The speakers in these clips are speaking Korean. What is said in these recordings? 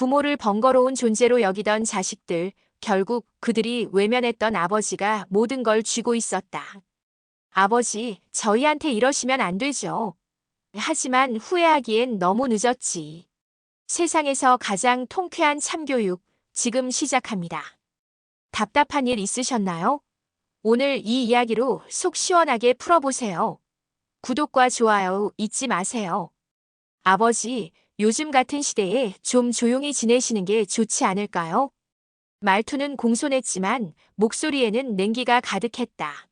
부모를 번거로운 존재로 여기던 자식들, 결국 그들이 외면했던 아버지가 모든 걸 쥐고 있었다. 아버지, 저희한테 이러시면 안 되죠. 하지만 후회하기엔 너무 늦었지. 세상에서 가장 통쾌한 참교육, 지금 시작합니다. 답답한 일 있으셨나요? 오늘 이 이야기로 속 시원하게 풀어보세요. 구독과 좋아요 잊지 마세요. 아버지, 요즘 같은 시대에 좀 조용히 지내시는 게 좋지 않을까요? 말투는 공손했지만 목소리에는 냉기가 가득했다.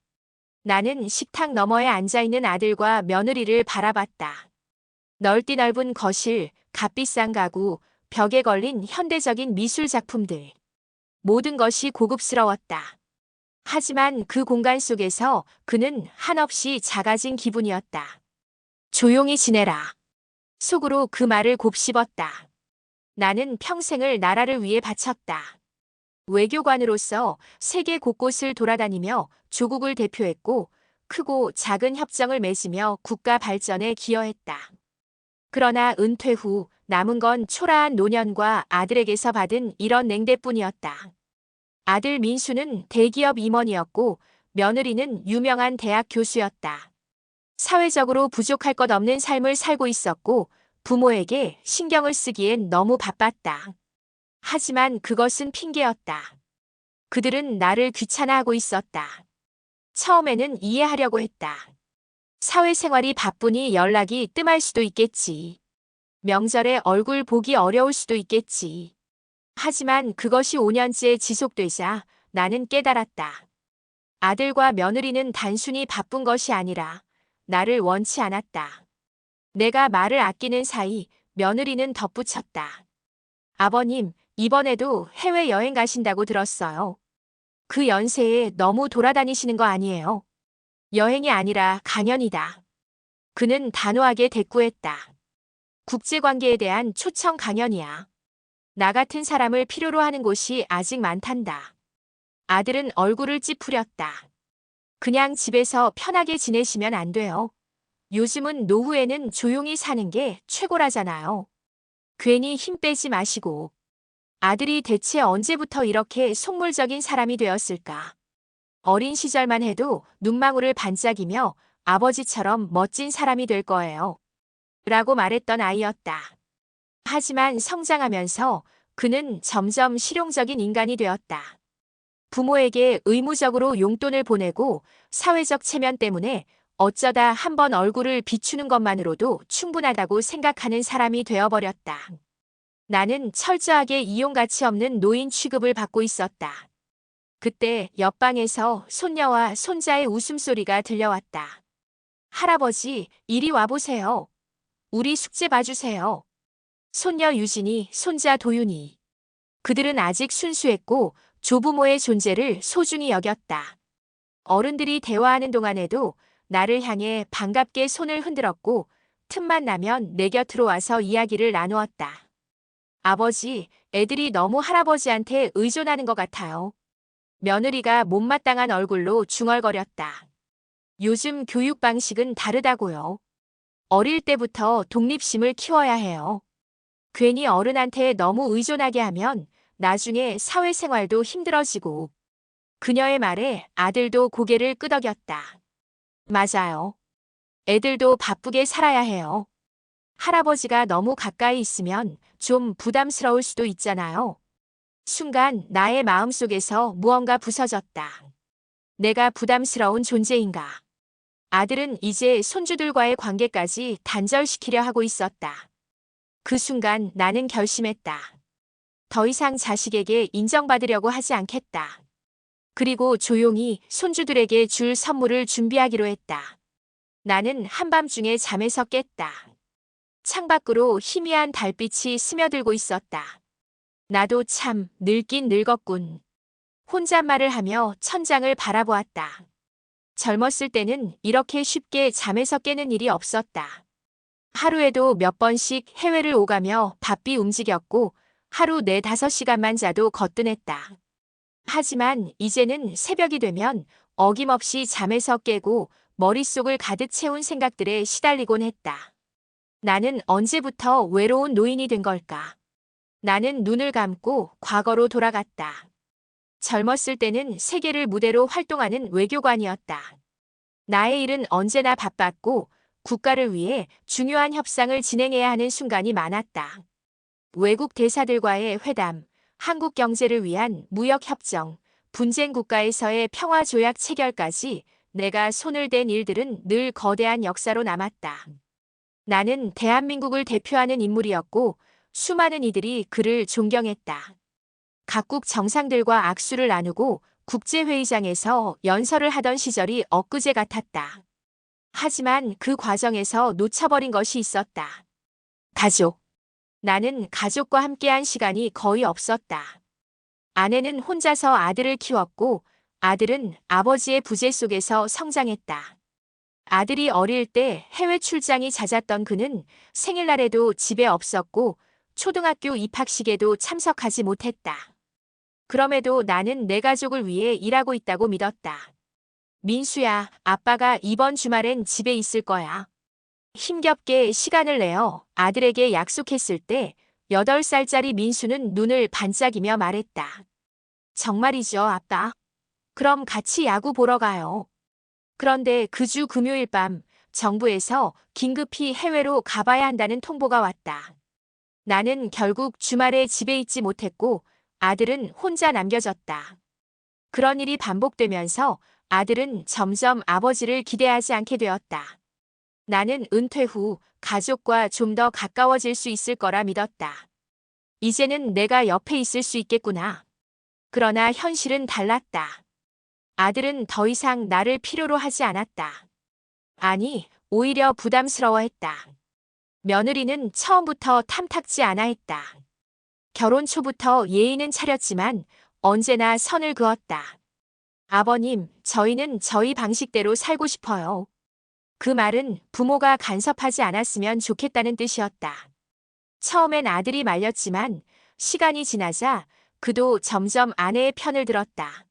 나는 식탁 너머에 앉아있는 아들과 며느리를 바라봤다. 넓디 넓은 거실, 값비싼 가구, 벽에 걸린 현대적인 미술 작품들. 모든 것이 고급스러웠다. 하지만 그 공간 속에서 그는 한없이 작아진 기분이었다. 조용히 지내라. 속으로 그 말을 곱씹었다. 나는 평생을 나라를 위해 바쳤다. 외교관으로서 세계 곳곳을 돌아다니며 조국을 대표했고 크고 작은 협정을 맺으며 국가 발전에 기여했다. 그러나 은퇴 후 남은 건 초라한 노년과 아들에게서 받은 이런 냉대뿐이었다. 아들 민수는 대기업 임원이었고 며느리는 유명한 대학 교수였다. 사회적으로 부족할 것 없는 삶을 살고 있었고 부모에게 신경을 쓰기엔 너무 바빴다. 하지만 그것은 핑계였다. 그들은 나를 귀찮아하고 있었다. 처음에는 이해하려고 했다. 사회생활이 바쁘니 연락이 뜸할 수도 있겠지. 명절에 얼굴 보기 어려울 수도 있겠지. 하지만 그것이 5년째 지속되자 나는 깨달았다. 아들과 며느리는 단순히 바쁜 것이 아니라 나를 원치 않았다. 내가 말을 아끼는 사이 며느리는 덧붙였다. 아버님, 이번에도 해외여행 가신다고 들었어요. 그 연세에 너무 돌아다니시는 거 아니에요? 여행이 아니라 강연이다. 그는 단호하게 대꾸했다. 국제관계에 대한 초청 강연이야. 나 같은 사람을 필요로 하는 곳이 아직 많단다. 아들은 얼굴을 찌푸렸다. 그냥 집에서 편하게 지내시면 안 돼요. 요즘은 노후에는 조용히 사는 게 최고라잖아요. 괜히 힘 빼지 마시고. 아들이 대체 언제부터 이렇게 속물적인 사람이 되었을까? 어린 시절만 해도 눈망울을 반짝이며 아버지처럼 멋진 사람이 될 거예요. 라고 말했던 아이였다. 하지만 성장하면서 그는 점점 실용적인 인간이 되었다. 부모에게 의무적으로 용돈을 보내고 사회적 체면 때문에 어쩌다 한번 얼굴을 비추는 것만으로도 충분하다고 생각하는 사람이 되어버렸다. 나는 철저하게 이용 가치 없는 노인 취급을 받고 있었다. 그때 옆방에서 손녀와 손자의 웃음소리가 들려왔다. 할아버지, 이리 와보세요. 우리 숙제 봐주세요. 손녀 유진이, 손자 도윤이. 그들은 아직 순수했고 조부모의 존재를 소중히 여겼다. 어른들이 대화하는 동안에도 나를 향해 반갑게 손을 흔들었고 틈만 나면 내 곁으로 와서 이야기를 나누었다. 아버지, 애들이 너무 할아버지한테 의존하는 것 같아요. 며느리가 못마땅한 얼굴로 중얼거렸다. 요즘 교육 방식은 다르다고요. 어릴 때부터 독립심을 키워야 해요. 괜히 어른한테 너무 의존하게 하면 나중에 사회생활도 힘들어지고. 그녀의 말에 아들도 고개를 끄덕였다. 맞아요. 애들도 바쁘게 살아야 해요. 할아버지가 너무 가까이 있으면 좀 부담스러울 수도 있잖아요. 순간 나의 마음속에서 무언가 부서졌다. 내가 부담스러운 존재인가? 아들은 이제 손주들과의 관계까지 단절시키려 하고 있었다. 그 순간 나는 결심했다. 더 이상 자식에게 인정받으려고 하지 않겠다. 그리고 조용히 손주들에게 줄 선물을 준비하기로 했다. 나는 한밤중에 잠에서 깼다. 창밖으로 희미한 달빛이 스며들고 있었다. 나도 참 늙긴 늙었군. 혼잣말을 하며 천장을 바라보았다. 젊었을 때는 이렇게 쉽게 잠에서 깨는 일이 없었다. 하루에도 몇 번씩 해외를 오가며 바삐 움직였고 하루 4~5시간만 자도 거뜬했다. 하지만 이제는 새벽이 되면 어김없이 잠에서 깨고 머릿속을 가득 채운 생각들에 시달리곤 했다. 나는 언제부터 외로운 노인이 된 걸까? 나는 눈을 감고 과거로 돌아갔다. 젊었을 때는 세계를 무대로 활동하는 외교관이었다. 나의 일은 언제나 바빴고 국가를 위해 중요한 협상을 진행해야 하는 순간이 많았다. 외국 대사들과의 회담, 한국 경제를 위한 무역협정, 분쟁 국가에서의 평화조약 체결까지 내가 손을 댄 일들은 늘 거대한 역사로 남았다. 나는 대한민국을 대표하는 인물이었고 수많은 이들이 그를 존경했다. 각국 정상들과 악수를 나누고 국제회의장에서 연설을 하던 시절이 엊그제 같았다. 하지만 그 과정에서 놓쳐버린 것이 있었다. 가족. 나는 가족과 함께한 시간이 거의 없었다. 아내는 혼자서 아들을 키웠고 아들은 아버지의 부재 속에서 성장했다. 아들이 어릴 때 해외 출장이 잦았던 그는 생일날에도 집에 없었고 초등학교 입학식에도 참석하지 못했다. 그럼에도 나는 내 가족을 위해 일하고 있다고 믿었다. 민수야, 아빠가 이번 주말엔 집에 있을 거야. 힘겹게 시간을 내어 아들에게 약속했을 때 8살짜리 민수는 눈을 반짝이며 말했다. 정말이죠, 아빠. 그럼 같이 야구 보러 가요. 그런데 그 주 금요일 밤 정부에서 긴급히 해외로 가봐야 한다는 통보가 왔다. 나는 결국 주말에 집에 있지 못했고 아들은 혼자 남겨졌다. 그런 일이 반복되면서 아들은 점점 아버지를 기대하지 않게 되었다. 나는 은퇴 후 가족과 좀 더 가까워질 수 있을 거라 믿었다. 이제는 내가 옆에 있을 수 있겠구나. 그러나 현실은 달랐다. 아들은 더 이상 나를 필요로 하지 않았다. 아니, 오히려 부담스러워했다. 며느리는 처음부터 탐탁지 않아 했다. 결혼 초부터 예의는 차렸지만 언제나 선을 그었다. 아버님, 저희는 저희 방식대로 살고 싶어요. 그 말은 부모가 간섭하지 않았으면 좋겠다는 뜻이었다. 처음엔 아들이 말렸지만 시간이 지나자 그도 점점 아내의 편을 들었다.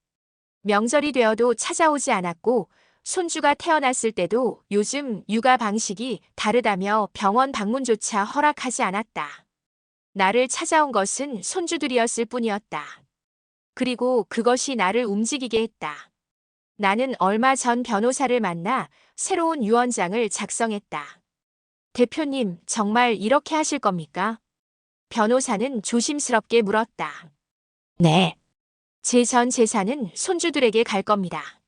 명절이 되어도 찾아오지 않았고 손주가 태어났을 때도 요즘 육아 방식이 다르다며 병원 방문조차 허락하지 않았다. 나를 찾아온 것은 손주들이었을 뿐이었다. 그리고 그것이 나를 움직이게 했다. 나는 얼마 전 변호사를 만나 새로운 유언장을 작성했다. 대표님, 정말 이렇게 하실 겁니까? 변호사는 조심스럽게 물었다. 네. 제 전 재산은 손주들에게 갈 겁니다.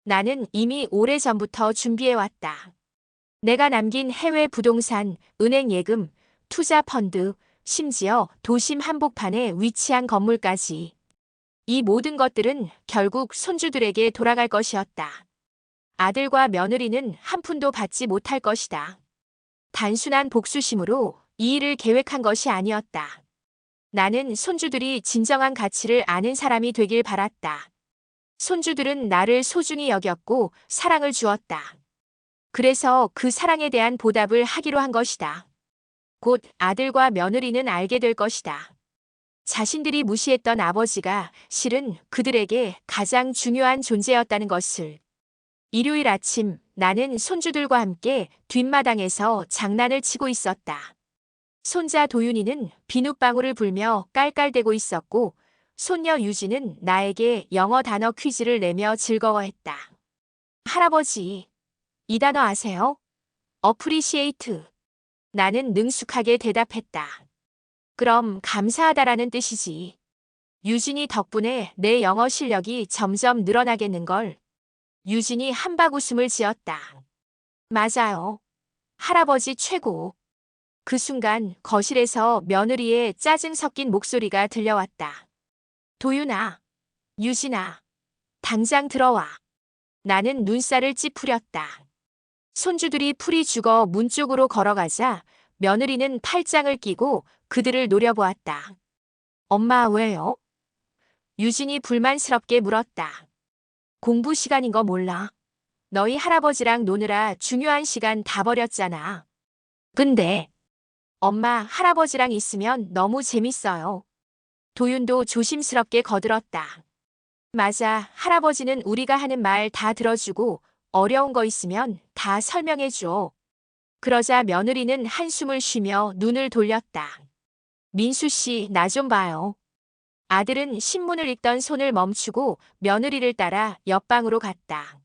나는 이미 오래전부터 준비해왔다. 내가 남긴 해외 부동산, 은행 예금, 투자 펀드, 심지어 도심 한복판에 위치한 건물까지. 이 모든 것들은 결국 손주들에게 돌아갈 것이었다. 아들과 며느리는 한 푼도 받지 못할 것이다. 단순한 복수심으로 이 일을 계획한 것이 아니었다. 나는 손주들이 진정한 가치를 아는 사람이 되길 바랐다. 손주들은 나를 소중히 여겼고 사랑을 주었다. 그래서 그 사랑에 대한 보답을 하기로 한 것이다. 곧 아들과 며느리는 알게 될 것이다. 자신들이 무시했던 아버지가 실은 그들에게 가장 중요한 존재였다는 것을. 일요일 아침 나는 손주들과 함께 뒷마당에서 장난을 치고 있었다. 손자 도윤이는 비눗방울을 불며 깔깔대고 있었고 손녀 유진은 나에게 영어 단어 퀴즈를 내며 즐거워했다. 할아버지, 이 단어 아세요? appreciate. 나는 능숙하게 대답했다. 그럼 감사하다라는 뜻이지. 유진이 덕분에 내 영어 실력이 점점 늘어나겠는걸. 유진이 한박 웃음을 지었다. 맞아요. 할아버지 최고. 그 순간 거실에서 며느리의 짜증 섞인 목소리가 들려왔다. 도윤아, 유진아, 당장 들어와. 나는 눈살을 찌푸렸다. 손주들이 풀이 죽어 문 쪽으로 걸어가자 며느리는 팔짱을 끼고 그들을 노려보았다. 엄마 왜요? 유진이 불만스럽게 물었다. 공부 시간인 거 몰라. 너희 할아버지랑 노느라 중요한 시간 다 버렸잖아. 근데 엄마 할아버지랑 있으면 너무 재밌어요. 도윤도 조심스럽게 거들었다. 맞아, 할아버지는 우리가 하는 말 다 들어주고 어려운 거 있으면 다 설명해줘. 그러자 며느리는 한숨을 쉬며 눈을 돌렸다. 민수 씨, 나 좀 봐요. 아들은 신문을 읽던 손을 멈추고 며느리를 따라 옆방으로 갔다.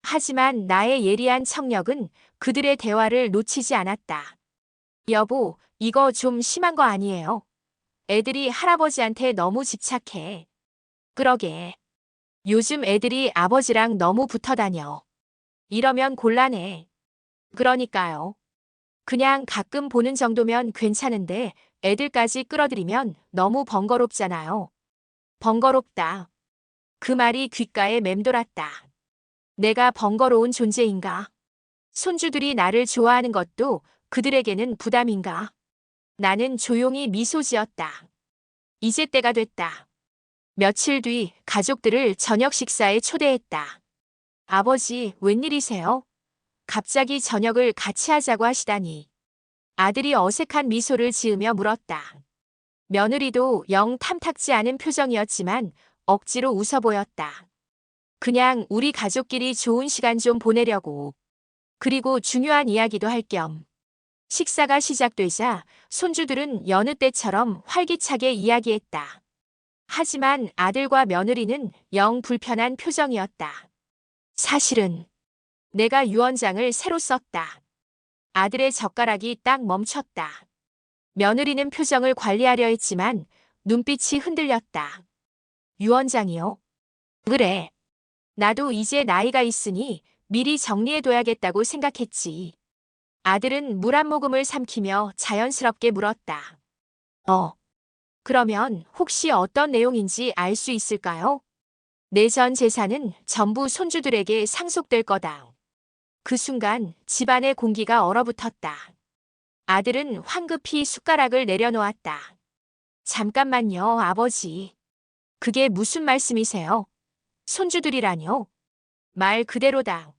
하지만 나의 예리한 청력은 그들의 대화를 놓치지 않았다. 여보, 이거 좀 심한 거 아니에요? 애들이 할아버지한테 너무 집착해. 그러게. 요즘 애들이 아버지랑 너무 붙어 다녀. 이러면 곤란해. 그러니까요. 그냥 가끔 보는 정도면 괜찮은데 애들까지 끌어들이면 너무 번거롭잖아요. 번거롭다. 그 말이 귓가에 맴돌았다. 내가 번거로운 존재인가? 손주들이 나를 좋아하는 것도 그들에게는 부담인가? 나는 조용히 미소 지었다. 이제 때가 됐다. 며칠 뒤 가족들을 저녁 식사에 초대했다. 아버지, 웬일이세요? 갑자기 저녁을 같이 하자고 하시다니. 아들이 어색한 미소를 지으며 물었다. 며느리도 영 탐탁지 않은 표정이었지만 억지로 웃어 보였다. 그냥 우리 가족끼리 좋은 시간 좀 보내려고. 그리고 중요한 이야기도 할 겸. 식사가 시작되자 손주들은 여느 때처럼 활기차게 이야기했다. 하지만 아들과 며느리는 영 불편한 표정이었다. 사실은 내가 유언장을 새로 썼다. 아들의 젓가락이 딱 멈췄다. 며느리는 표정을 관리하려 했지만 눈빛이 흔들렸다. 유언장이요? 그래. 나도 이제 나이가 있으니 미리 정리해둬야겠다고 생각했지. 아들은 물 한 모금을 삼키며 자연스럽게 물었다. 그러면 혹시 어떤 내용인지 알 수 있을까요? 내 전 재산은 전부 손주들에게 상속될 거다. 그 순간 집안의 공기가 얼어붙었다. 아들은 황급히 숟가락을 내려놓았다. 잠깐만요, 아버지. 그게 무슨 말씀이세요? 손주들이라뇨? 말 그대로다.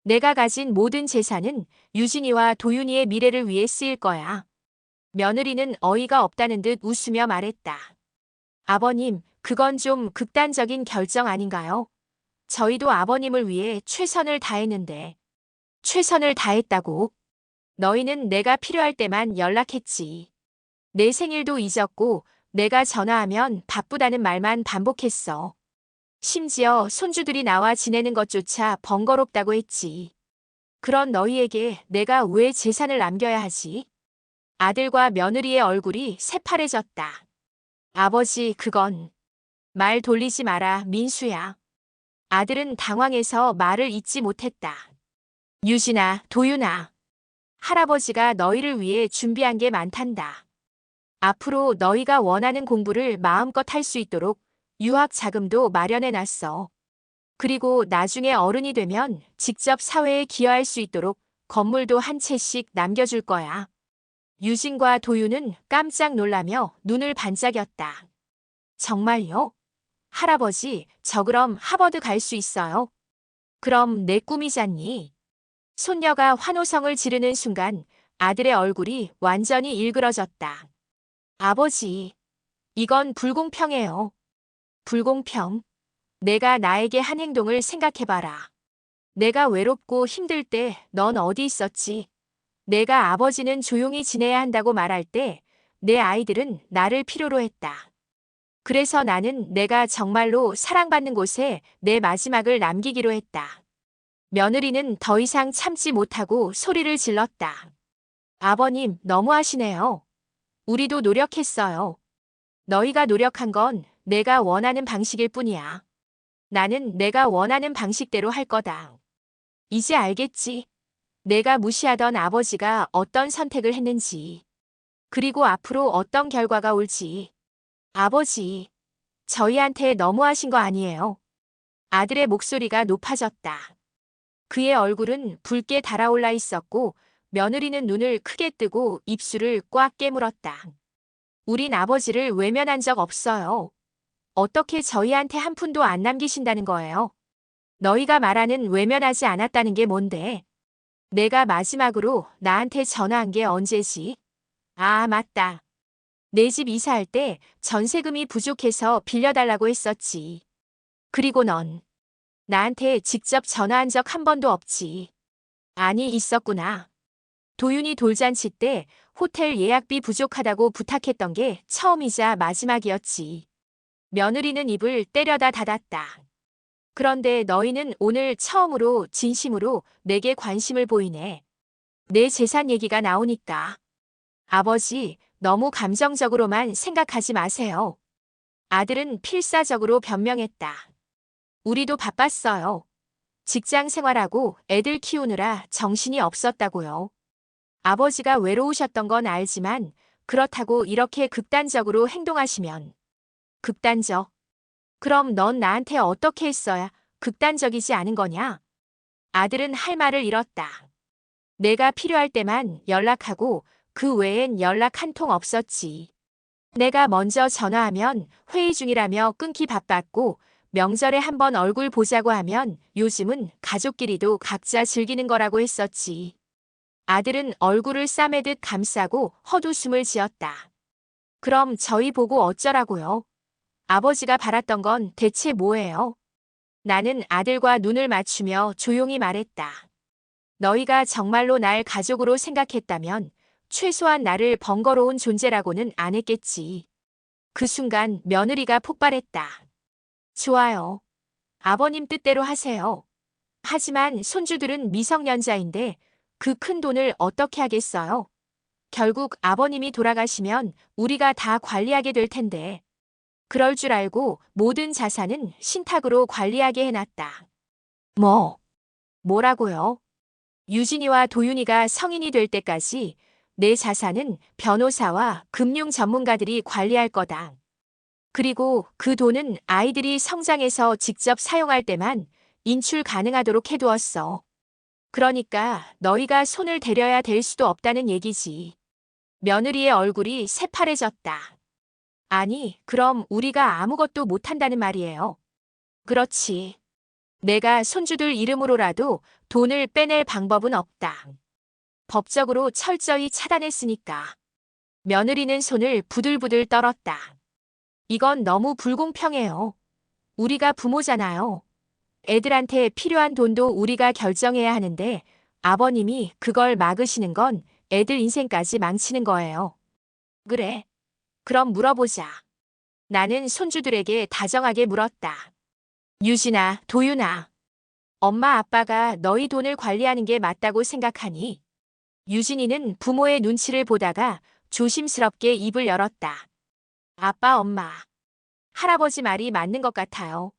내가 가진 모든 재산은 유진이와 도윤이의 미래를 위해 쓰일 거야. 며느리는 어이가 없다는 듯 웃으며 말했다. 아버님, 그건 좀 극단적인 결정 아닌가요? 저희도 아버님을 위해 최선을 다했는데. 최선을 다했다고? 너희는 내가 필요할 때만 연락했지. 내 생일도 잊었고 내가 전화하면 바쁘다는 말만 반복했어. 심지어 손주들이 나와 지내는 것조차 번거롭다고 했지. 그런 너희에게 내가 왜 재산을 남겨야 하지? 아들과 며느리의 얼굴이 새파래졌다. 아버지, 그건. 말 돌리지 마라, 민수야. 아들은 당황해서 말을 잇지 못했다. 유진아, 도윤아. 할아버지가 너희를 위해 준비한 게 많단다. 앞으로 너희가 원하는 공부를 마음껏 할 수 있도록 유학 자금도 마련해 놨어. 그리고 나중에 어른이 되면 직접 사회에 기여할 수 있도록 건물도 한 채씩 남겨줄 거야. 유진과 도윤은 깜짝 놀라며 눈을 반짝였다. 정말요? 할아버지, 저 그럼 하버드 갈 수 있어요? 그럼 내 꿈이잖니. 손녀가 환호성을 지르는 순간 아들의 얼굴이 완전히 일그러졌다. 아버지, 이건 불공평해요. 불공평? 내가 나에게 한 행동을 생각해봐라. 내가 외롭고 힘들 때 넌 어디 있었지? 내가 아버지는 조용히 지내야 한다고 말할 때 내 아이들은 나를 필요로 했다. 그래서 나는 내가 정말로 사랑받는 곳에 내 마지막을 남기기로 했다. 며느리는 더 이상 참지 못하고 소리를 질렀다. 아버님, 너무하시네요. 우리도 노력했어요. 너희가 노력한 건 내가 원하는 방식일 뿐이야. 나는 내가 원하는 방식대로 할 거다. 이제 알겠지? 내가 무시하던 아버지가 어떤 선택을 했는지. 그리고 앞으로 어떤 결과가 올지. 아버지, 저희한테 너무하신 거 아니에요? 아들의 목소리가 높아졌다. 그의 얼굴은 붉게 달아올라 있었고 며느리는 눈을 크게 뜨고 입술을 꽉 깨물었다. 우린 아버지를 외면한 적 없어요. 어떻게 저희한테 한 푼도 안 남기신다는 거예요? 너희가 말하는 외면하지 않았다는 게 뭔데? 내가 마지막으로 나한테 전화한 게 언제지? 아, 맞다. 내 집 이사할 때 전세금이 부족해서 빌려달라고 했었지. 그리고 넌 나한테 직접 전화한 적 한 번도 없지. 아니, 있었구나. 도윤이 돌잔치 때 호텔 예약비 부족하다고 부탁했던 게 처음이자 마지막이었지. 며느리는 입을 때려다 닫았다. 그런데 너희는 오늘 처음으로 진심으로 내게 관심을 보이네. 내 재산 얘기가 나오니까. 아버지, 너무 감정적으로만 생각하지 마세요. 아들은 필사적으로 변명했다. 우리도 바빴어요. 직장 생활하고 애들 키우느라 정신이 없었다고요. 아버지가 외로우셨던 건 알지만 그렇다고 이렇게 극단적으로 행동하시면. 극단적. 그럼 넌 나한테 어떻게 했어야 극단적이지 않은 거냐? 아들은 할 말을 잃었다. 내가 필요할 때만 연락하고 그 외엔 연락 한 통 없었지. 내가 먼저 전화하면 회의 중이라며 끊기 바빴고 명절에 한번 얼굴 보자고 하면 요즘은 가족끼리도 각자 즐기는 거라고 했었지. 아들은 얼굴을 싸매듯 감싸고 헛웃음을 지었다. 그럼 저희 보고 어쩌라고요? 아버지가 바랐던 건 대체 뭐예요? 나는 아들과 눈을 맞추며 조용히 말했다. 너희가 정말로 날 가족으로 생각했다면 최소한 나를 번거로운 존재라고는 안 했겠지. 그 순간 며느리가 폭발했다. 좋아요. 아버님 뜻대로 하세요. 하지만 손주들은 미성년자인데 그 큰 돈을 어떻게 하겠어요? 결국 아버님이 돌아가시면 우리가 다 관리하게 될 텐데. 그럴 줄 알고 모든 자산은 신탁으로 관리하게 해놨다. 뭐라고요? 유진이와 도윤이가 성인이 될 때까지 내 자산은 변호사와 금융 전문가들이 관리할 거다. 그리고 그 돈은 아이들이 성장해서 직접 사용할 때만 인출 가능하도록 해두었어. 그러니까 너희가 손을 대려야 될 수도 없다는 얘기지. 며느리의 얼굴이 새파래졌다. 아니, 그럼 우리가 아무것도 못한다는 말이에요. 그렇지. 내가 손주들 이름으로라도 돈을 빼낼 방법은 없다. 법적으로 철저히 차단했으니까. 며느리는 손을 부들부들 떨었다. 이건 너무 불공평해요. 우리가 부모잖아요. 애들한테 필요한 돈도 우리가 결정해야 하는데 아버님이 그걸 막으시는 건 애들 인생까지 망치는 거예요. 그래. 그럼 물어보자. 나는 손주들에게 다정하게 물었다. 유진아, 도윤아. 엄마 아빠가 너희 돈을 관리하는 게 맞다고 생각하니? 유진이는 부모의 눈치를 보다가 조심스럽게 입을 열었다. 아빠, 엄마. 할아버지 말이 맞는 것 같아요.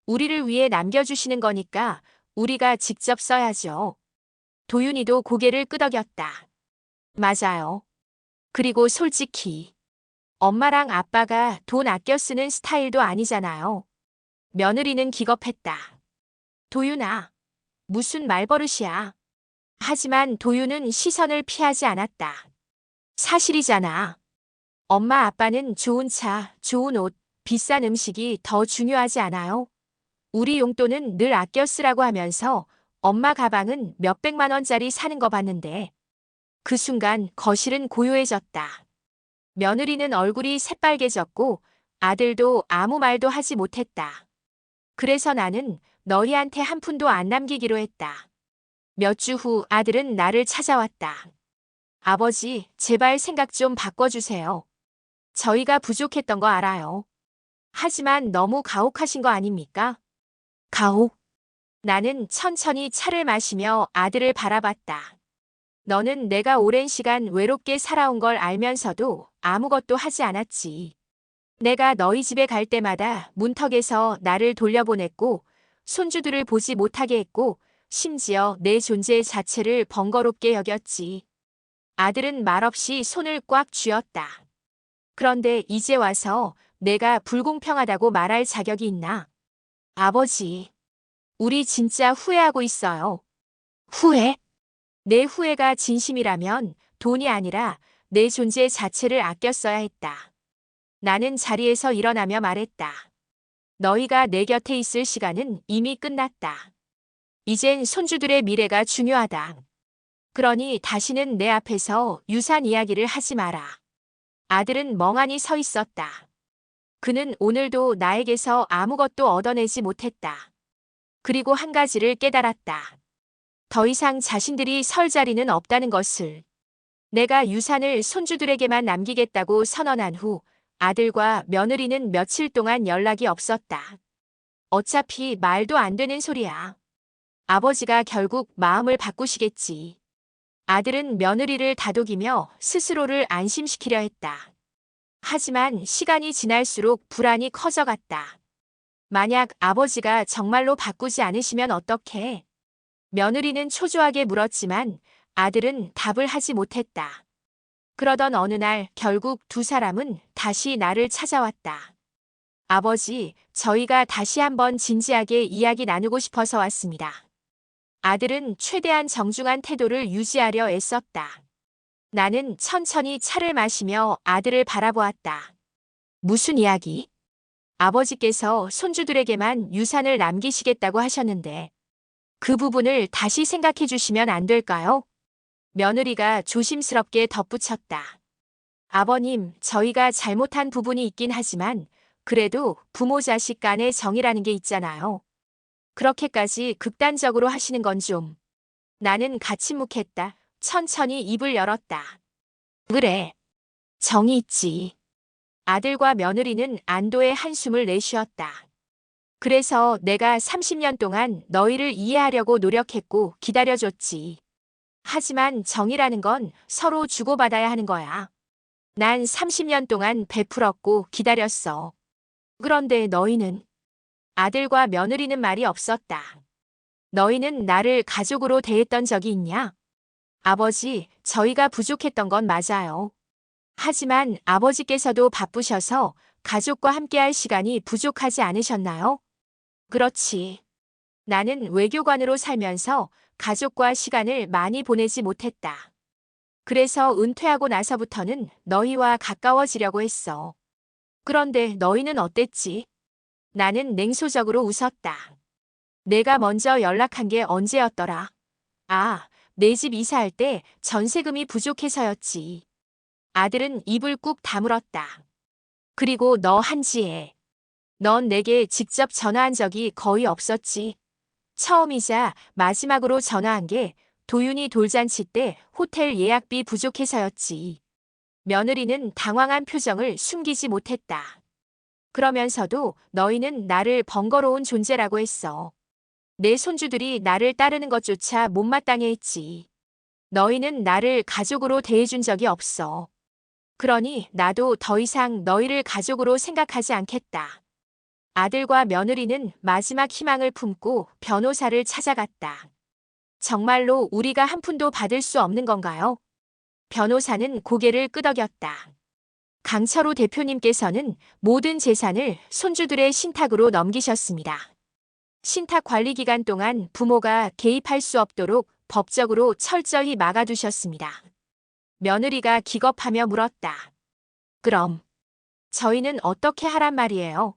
우리를 위해 남겨주시는 거니까 우리가 직접 써야죠. 도윤이도 고개를 끄덕였다. 맞아요. 그리고 솔직히 엄마랑 아빠가 돈 아껴 쓰는 스타일도 아니잖아요. 며느리는 기겁했다. 도윤아, 무슨 말버릇이야. 하지만 도윤은 시선을 피하지 않았다. 사실이잖아. 엄마 아빠는 좋은 차, 좋은 옷, 비싼 음식이 더 중요하지 않아요? 우리 용돈은 늘 아껴 쓰라고 하면서 엄마 가방은 몇백만 원짜리 사는 거 봤는데. 그 순간 거실은 고요해졌다. 며느리는 얼굴이 새빨개졌고 아들도 아무 말도 하지 못했다. 그래서 나는 너희한테 한 푼도 안 남기기로 했다. 몇 주 후 아들은 나를 찾아왔다. 아버지, 제발 생각 좀 바꿔주세요. 저희가 부족했던 거 알아요. 하지만 너무 가혹하신 거 아닙니까? 가혹? 나는 천천히 차를 마시며 아들을 바라봤다. 너는 내가 오랜 시간 외롭게 살아온 걸 알면서도 아무것도 하지 않았지. 내가 너희 집에 갈 때마다 문턱에서 나를 돌려보냈고 손주들을 보지 못하게 했고 심지어 내 존재 자체를 번거롭게 여겼지. 아들은 말없이 손을 꽉 쥐었다. 그런데 이제 와서 내가 불공평하다고 말할 자격이 있나? 아버지, 우리 진짜 후회하고 있어요. 후회? 내 후회가 진심이라면 돈이 아니라 내 존재 자체를 아껴 써야 했다. 나는 자리에서 일어나며 말했다. 너희가 내 곁에 있을 시간은 이미 끝났다. 이젠 손주들의 미래가 중요하다. 그러니 다시는 내 앞에서 유산 이야기를 하지 마라. 아들은 멍하니 서 있었다. 그는 오늘도 나에게서 아무것도 얻어내지 못했다. 그리고 한 가지를 깨달았다. 더 이상 자신들이 설 자리는 없다는 것을. 내가 유산을 손주들에게만 남기겠다고 선언한 후 아들과 며느리는 며칠 동안 연락이 없었다. 어차피 말도 안 되는 소리야. 아버지가 결국 마음을 바꾸시겠지. 아들은 며느리를 다독이며 스스로를 안심시키려 했다. 하지만 시간이 지날수록 불안이 커져갔다. 만약 아버지가 정말로 바꾸지 않으시면 어떡해? 며느리는 초조하게 물었지만 아들은 답을 하지 못했다. 그러던 어느 날 결국 두 사람은 다시 나를 찾아왔다. 아버지, 저희가 다시 한번 진지하게 이야기 나누고 싶어서 왔습니다. 아들은 최대한 정중한 태도를 유지하려 애썼다. 나는 천천히 차를 마시며 아들을 바라보았다. 무슨 이야기? 아버지께서 손주들에게만 유산을 남기시겠다고 하셨는데 그 부분을 다시 생각해 주시면 안 될까요? 며느리가 조심스럽게 덧붙였다. 아버님, 저희가 잘못한 부분이 있긴 하지만 그래도 부모 자식 간의 정이라는 게 있잖아요. 그렇게까지 극단적으로 하시는 건 좀. 나는 가침묵했다. 천천히 입을 열었다. 그래. 정이 있지. 아들과 며느리는 안도의 한숨을 내쉬었다. 그래서 내가 30년 동안 너희를 이해하려고 노력했고 기다려줬지. 하지만 정이라는 건 서로 주고받아야 하는 거야. 난 30년 동안 베풀었고 기다렸어. 그런데 너희는? 아들과 며느리는 말이 없었다. 너희는 나를 가족으로 대했던 적이 있냐? 아버지, 저희가 부족했던 건 맞아요. 하지만 아버지께서도 바쁘셔서 가족과 함께할 시간이 부족하지 않으셨나요? 그렇지. 나는 외교관으로 살면서 가족과 시간을 많이 보내지 못했다. 그래서 은퇴하고 나서부터는 너희와 가까워지려고 했어. 그런데 너희는 어땠지? 나는 냉소적으로 웃었다. 내가 먼저 연락한 게 언제였더라? 아, 내 집 이사할 때 전세금이 부족해서였지. 아들은 입을 꾹 다물었다. 그리고 너 한지혜. 넌 내게 직접 전화한 적이 거의 없었지. 처음이자 마지막으로 전화한 게 도윤이 돌잔치 때 호텔 예약비 부족해서였지. 며느리는 당황한 표정을 숨기지 못했다. 그러면서도 너희는 나를 번거로운 존재라고 했어. 내 손주들이 나를 따르는 것조차 못마땅해 했지. 너희는 나를 가족으로 대해준 적이 없어. 그러니 나도 더 이상 너희를 가족으로 생각하지 않겠다. 아들과 며느리는 마지막 희망을 품고 변호사를 찾아갔다. 정말로 우리가 한 푼도 받을 수 없는 건가요? 변호사는 고개를 끄덕였다. 강철우 대표님께서는 모든 재산을 손주들의 신탁으로 넘기셨습니다. 신탁 관리 기간 동안 부모가 개입할 수 없도록 법적으로 철저히 막아두셨습니다. 며느리가 기겁하며 물었다. 그럼 저희는 어떻게 하란 말이에요?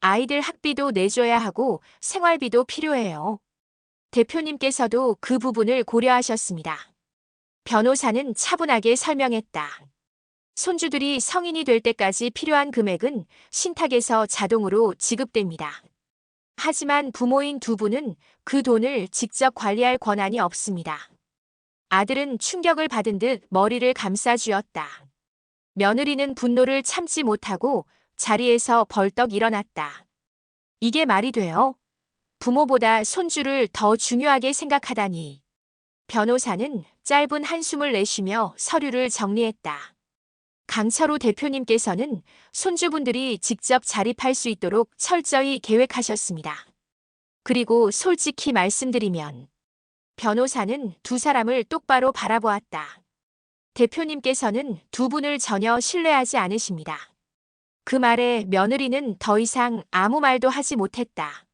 아이들 학비도 내줘야 하고 생활비도 필요해요. 대표님께서도 그 부분을 고려하셨습니다. 변호사는 차분하게 설명했다. 손주들이 성인이 될 때까지 필요한 금액은 신탁에서 자동으로 지급됩니다. 하지만 부모인 두 분은 그 돈을 직접 관리할 권한이 없습니다. 아들은 충격을 받은 듯 머리를 감싸쥐었다. 며느리는 분노를 참지 못하고 자리에서 벌떡 일어났다. 이게 말이 돼요? 부모보다 손주를 더 중요하게 생각하다니. 변호사는 짧은 한숨을 내쉬며 서류를 정리했다. 강철우 대표님께서는 손주분들이 직접 자립할 수 있도록 철저히 계획하셨습니다. 그리고 솔직히 말씀드리면 변호사는 두 사람을 똑바로 바라보았다. 대표님께서는 두 분을 전혀 신뢰하지 않으십니다. 그 말에 며느리는 더 이상 아무 말도 하지 못했다.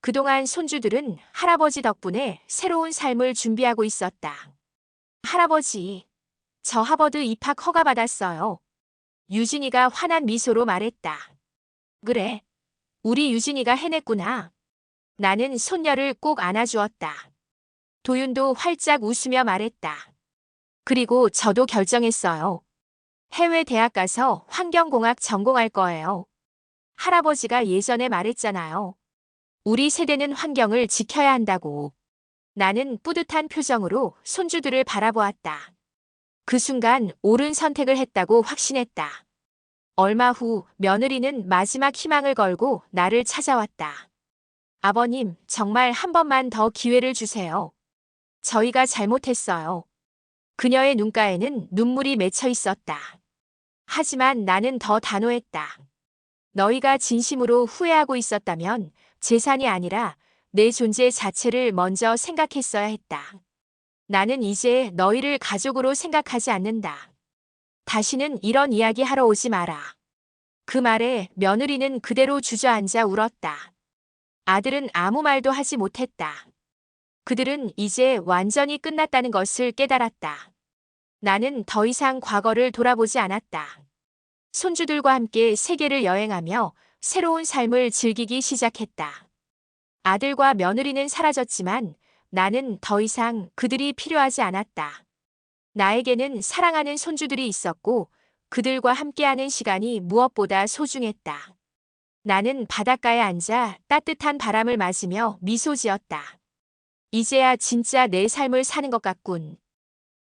그동안 손주들은 할아버지 덕분에 새로운 삶을 준비하고 있었다. 할아버지, 저 하버드 입학 허가 받았어요. 유진이가 환한 미소로 말했다. 그래, 우리 유진이가 해냈구나. 나는 손녀를 꼭 안아주었다. 도윤도 활짝 웃으며 말했다. 그리고 저도 결정했어요. 해외 대학 가서 환경공학 전공할 거예요. 할아버지가 예전에 말했잖아요. 우리 세대는 환경을 지켜야 한다고. 나는 뿌듯한 표정으로 손주들을 바라보았다. 그 순간 옳은 선택을 했다고 확신했다. 얼마 후 며느리는 마지막 희망을 걸고 나를 찾아왔다. 아버님, 정말 한 번만 더 기회를 주세요. 저희가 잘못했어요. 그녀의 눈가에는 눈물이 맺혀 있었다. 하지만 나는 더 단호했다. 너희가 진심으로 후회하고 있었다면 재산이 아니라 내 존재 자체를 먼저 생각했어야 했다. 나는 이제 너희를 가족으로 생각하지 않는다. 다시는 이런 이야기 하러 오지 마라. 그 말에 며느리는 그대로 주저앉아 울었다. 아들은 아무 말도 하지 못했다. 그들은 이제 완전히 끝났다는 것을 깨달았다. 나는 더 이상 과거를 돌아보지 않았다. 손주들과 함께 세계를 여행하며 새로운 삶을 즐기기 시작했다. 아들과 며느리는 사라졌지만 나는 더 이상 그들이 필요하지 않았다. 나에게는 사랑하는 손주들이 있었고 그들과 함께하는 시간이 무엇보다 소중했다. 나는 바닷가에 앉아 따뜻한 바람을 맞으며 미소 지었다. 이제야 진짜 내 삶을 사는 것 같군.